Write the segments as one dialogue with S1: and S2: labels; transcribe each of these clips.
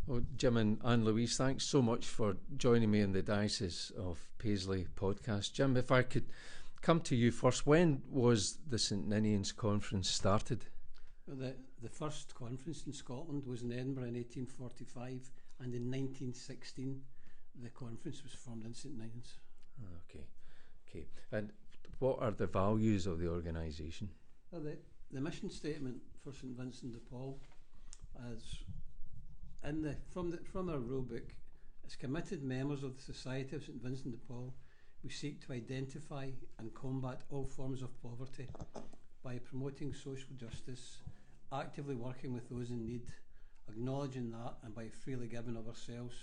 S1: Well, Jim and Anne-Louise, thanks so much for joining me in the Diocese of Paisley podcast. Jim, if I could come to you first, when was the Saint Ninian's Conference started?
S2: Well, the first conference in Scotland was in Edinburgh in 1845, and in 1916 the conference was formed in St Ninian's.
S1: Okay. And what are the values of the organisation?
S2: Well, the mission statement for Saint Vincent de Paul, as from our rule book, as committed members of the Society of Saint Vincent de Paul, we seek to identify and combat all forms of poverty by promoting social justice, actively working with those in need, acknowledging that, and by freely giving of ourselves,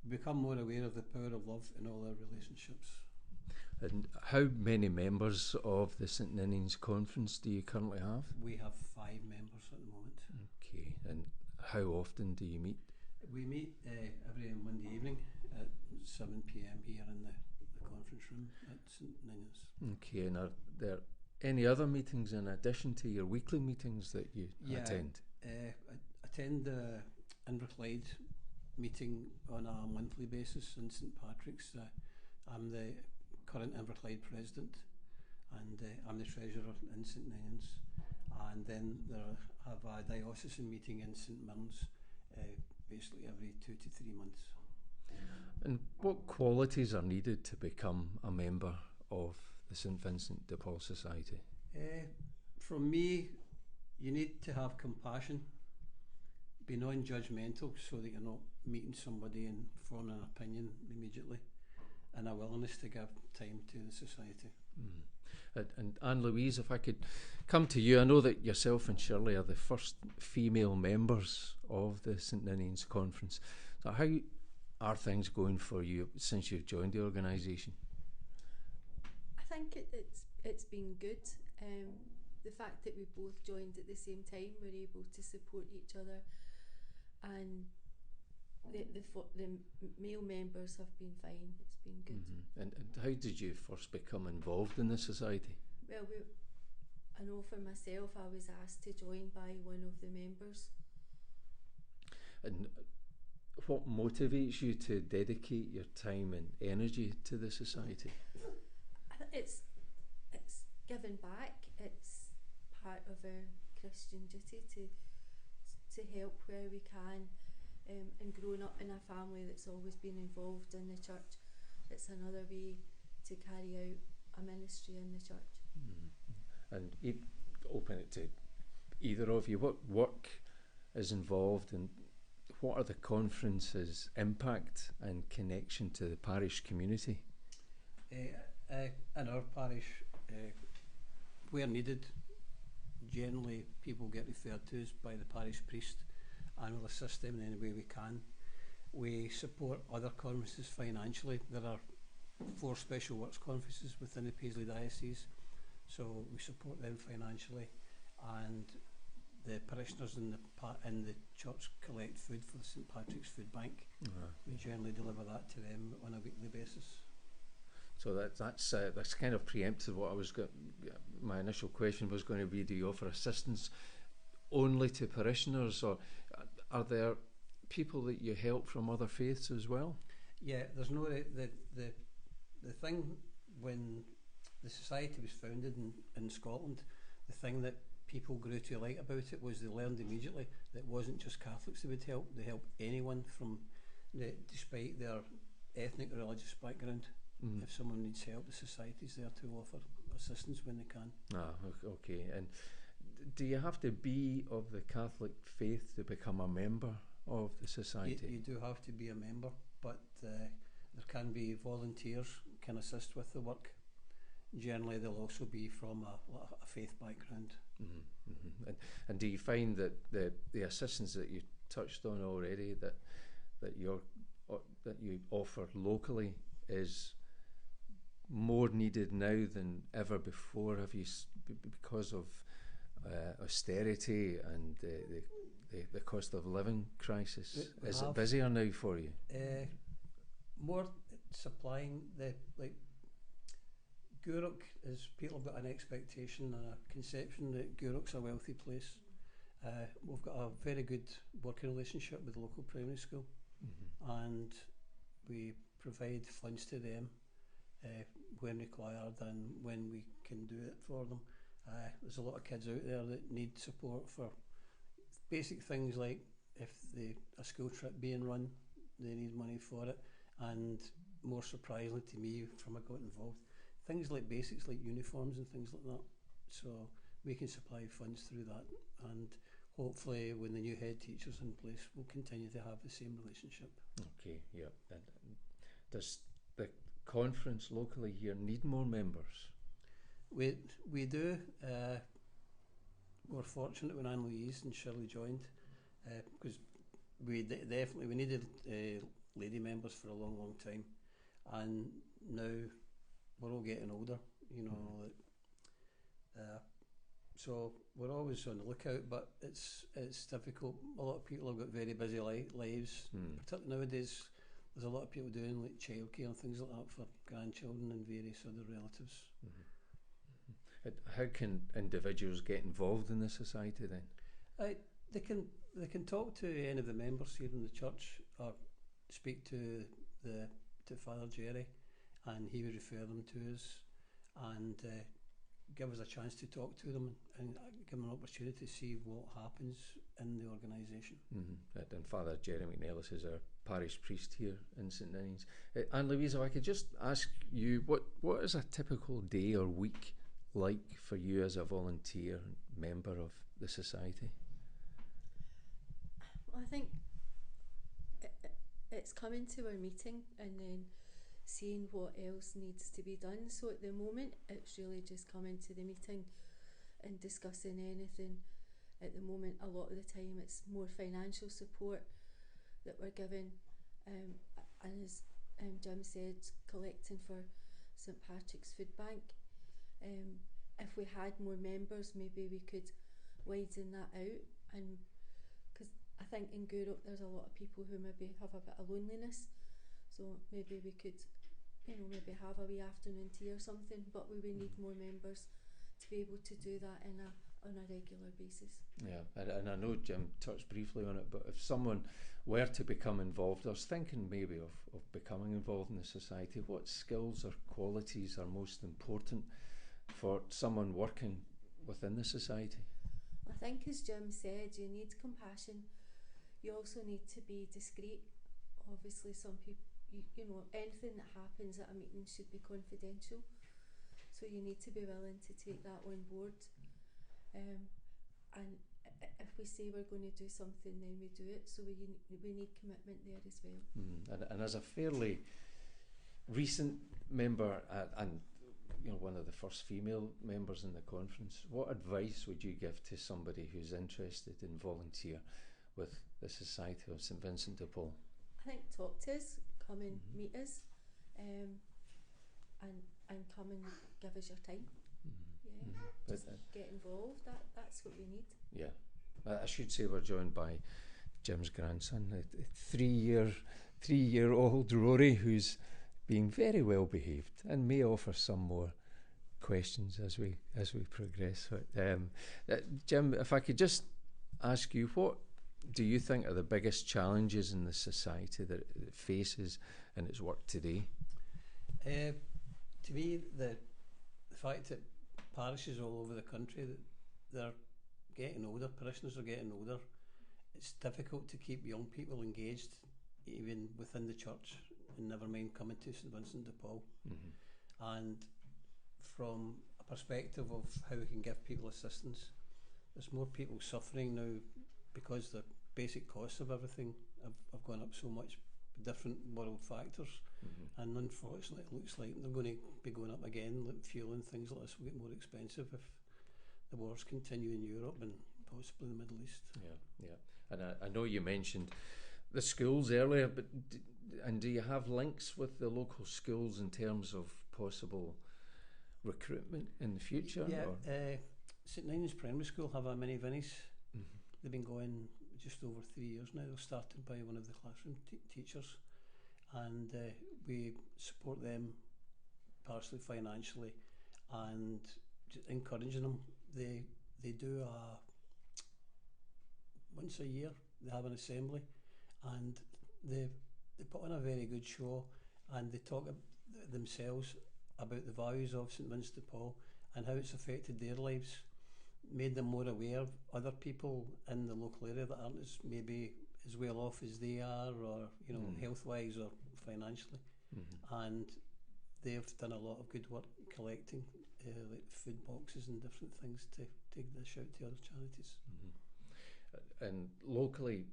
S2: we become more aware of the power of love in all our relationships.
S1: And how many members of the St Ninian's Conference do you currently have?
S2: We have 5 members at the moment.
S1: Okay, and how often do you meet?
S2: We meet every Monday evening at 7 p.m. here in the conference room at St Ninian's.
S1: Okay, and are there any other meetings in addition to your weekly meetings that you attend?
S2: I attend the Inverclyde meeting on a monthly basis in St Patrick's. I'm the current Inverclyde president, and I'm the treasurer in St Ninian's. And then I have a diocesan meeting in St Mirren's basically every 2 to 3 months.
S1: And what qualities are needed to become a member of the Saint Vincent de Paul Society?
S2: From me, you need to have compassion, be non-judgmental so that you're not meeting somebody and forming an opinion immediately, and a willingness to give time to the society. And
S1: Anne-Louise, if I could come to you, I know that yourself and Shirley are the first female members of the St Ninian's Conference. So how are things going for you since you've joined the organisation?
S3: I think it's been good. The fact that we both joined at the same time, we're able to support each other, and the male members have been fine. It's been good.
S1: Mm-hmm. And how did you first become involved in the society?
S3: Well, I know for myself, I was asked to join by one of the members.
S1: And what motivates you to dedicate your time and energy to the society?
S3: It's giving back. It's part of our Christian duty to help where we can. And growing up in a family that's always been involved in the church, it's another way to carry out a ministry in the church.
S1: Mm-hmm. And open it to either of you. What work is involved, and what are the conference's impact and connection to the parish community?
S2: In our parish, where needed, generally people get referred to us by the parish priest, and we'll assist them in any way we can. We support other conferences financially. There are 4 special works conferences within the Paisley Diocese, so we support them financially, and the parishioners in the church collect food for the St Patrick's Food Bank. We generally deliver that to them on a weekly basis.
S1: So that's kind of preemptive what I was my initial question was going to be, do you offer assistance only to parishioners, or are there people that you help from other faiths as well? Yeah,
S2: there's no the thing when the society was founded in Scotland, the thing that people grew to like about it was they learned immediately that it wasn't just Catholics they would help. They help anyone from despite their ethnic or religious background. If someone needs help, the society's there to offer assistance when they can.
S1: Okay. And do you have to be of the Catholic faith to become a member of the society?
S2: You do have to be a member, but there can be volunteers can assist with the work. Generally, they'll also be from a faith background.
S1: Mm-hmm. And do you find that the assistance that you touched on already that you offer locally is more needed now than ever before? Have you, because of austerity and the cost of living crisis, is it busier now for you?
S2: More supplying Gourock is, people have got an expectation and a conception that Gourock's a wealthy place, We've got a very good working relationship with the local primary school, and we provide funds to them when required and when we can do it for them. There's a lot of kids out there that need support for basic things like if a school trip being run, they need money for it, and more surprisingly to me from I got involved, things like basics like uniforms and things like that. So we can supply funds through that, and hopefully when the new head teacher's in place we'll continue to have the same relationship.
S1: Okay, yeah. And does the conference locally here need more members?
S2: We do. We're fortunate when Anne-Louise and Shirley joined, because we definitely we needed lady members for a long time, and now we're all getting older, you know. So we're always on the lookout, but it's difficult. A lot of people have got very busy lives, particularly nowadays. There's a lot of people doing like childcare and things like that for grandchildren and various other relatives.
S1: How can individuals get involved in the society then?
S2: They can talk to any of the members here in the church, or speak to Father Jerry, and he would refer them to us, and give us a chance to talk to them and give them an opportunity to see what happens in the organisation.
S1: And Father Jerry McNellis is our parish priest here in Saint Ninian's. Anne-Louise, if I could just ask you, what is a typical day or week like for you as a volunteer member of the society?
S3: Well, I think it's coming to our meeting and then seeing what else needs to be done. So at the moment it's really just coming to the meeting and discussing anything. At the moment a lot of the time it's more financial support that we're giving, and as Jim said, collecting for St Patrick's Food Bank. If we had more members maybe we could widen that out, and because I think in Gourock there's a lot of people who maybe have a bit of loneliness, so maybe we could, you know, maybe have a wee afternoon tea or something, but we would need more members to be able to do that on a regular basis.
S1: Yeah, and I know Jim touched briefly on it, but if someone were to become involved, I was thinking maybe of becoming involved in the society, what skills or qualities are most important for someone working within the society?
S3: I think as Jim said, you need compassion. You also need to be discreet. Obviously some people, you know, anything that happens at a meeting should be confidential, so you need to be willing to take that on board, and if we say we're going to do something then we do it, so we need commitment there as well.
S1: And as a fairly recent member and you know, one of the first female members in the conference, what advice would you give to somebody who's interested in volunteer with the Society of Saint Vincent de Paul?
S3: I think talk to us, come and meet us, and come and give us your time. Just get involved. That's what we need.
S1: Yeah, I should say we're joined by Jim's grandson, a 3-year-old Rory, who's being very well behaved and may offer some more questions as we progress. Jim, if I could just ask you, what do you think are the biggest challenges in the society that it faces in its work today?
S2: To me, the fact that parishes all over the country, that they're getting older, parishioners are getting older, it's difficult to keep young people engaged even within the church, and never mind coming to St Vincent de Paul. And from a perspective of how we can give people assistance, there's more people suffering now because the basic costs of everything have gone up so much with different world factors, and unfortunately it looks like they're going to be going up again, like fuel and things like this will get more expensive if the wars continue in Europe and possibly the Middle East.
S1: Yeah. And I know you mentioned the schools earlier, but do you have links with the local schools in terms of possible recruitment in the future?
S2: Yeah, St Ninian's Primary School have a mini Vinnies. They've been going just over 3 years now. They're started by one of the classroom teachers, and we support them partially financially and just encouraging them. They do once a year they have an assembly, and they put on a very good show, and they talk themselves about the values of Saint Vincent de Paul and how it's affected their lives, made them more aware of other people in the local area that aren't as maybe as well off as they are, or health wise or financially. And they've done a lot of good work collecting like food boxes and different things to take this out to other charities.
S1: And locally,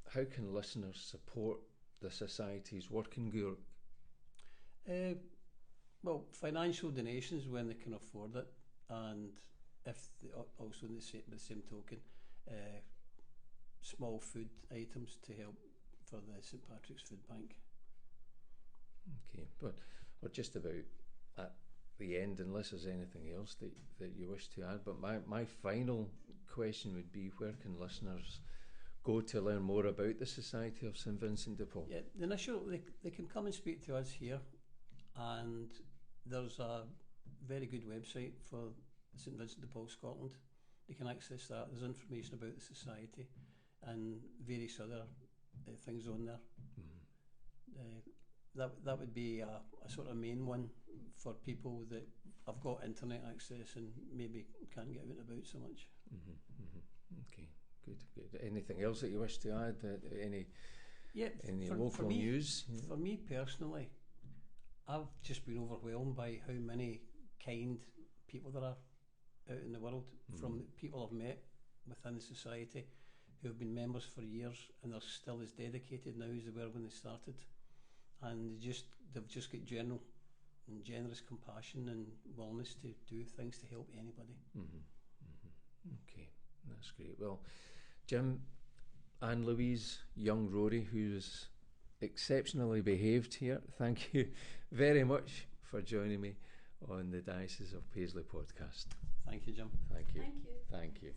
S1: how can listeners support the Society's work in Gourock?
S2: Well, financial donations when they can afford it, and if they, also in the same token, small food items to help for the St Patrick's Food Bank.
S1: Okay, but we're just about at the end, unless there's anything else that you wish to add. But my final question would be, where can listeners go to learn more about the Society of Saint Vincent de Paul?
S2: Yeah, the initial, they can come and speak to us here, and there's a very good website for Saint Vincent de Paul Scotland. They can access that. There's information about the Society and various other things on there. That would be a sort of main one for people that have got internet access and maybe can't get out and about so much.
S1: Okay, good. Anything else that you wish to add? Any local news? Yeah.
S2: For me personally, I've just been overwhelmed by how many kind people there are out in the world, from the people I've met within the Society who have been members for years and they're still as dedicated now as they were when they started, and they've just got general and generous compassion and willingness to do things to help anybody.
S1: Okay, that's great. Well, Jim, Anne-Louise, young Rory, who's exceptionally behaved here, thank you very much for joining me on the Diocese of Paisley podcast.
S2: Thank you, Jim.
S1: Thank you.
S3: Thank you.
S1: Thank you.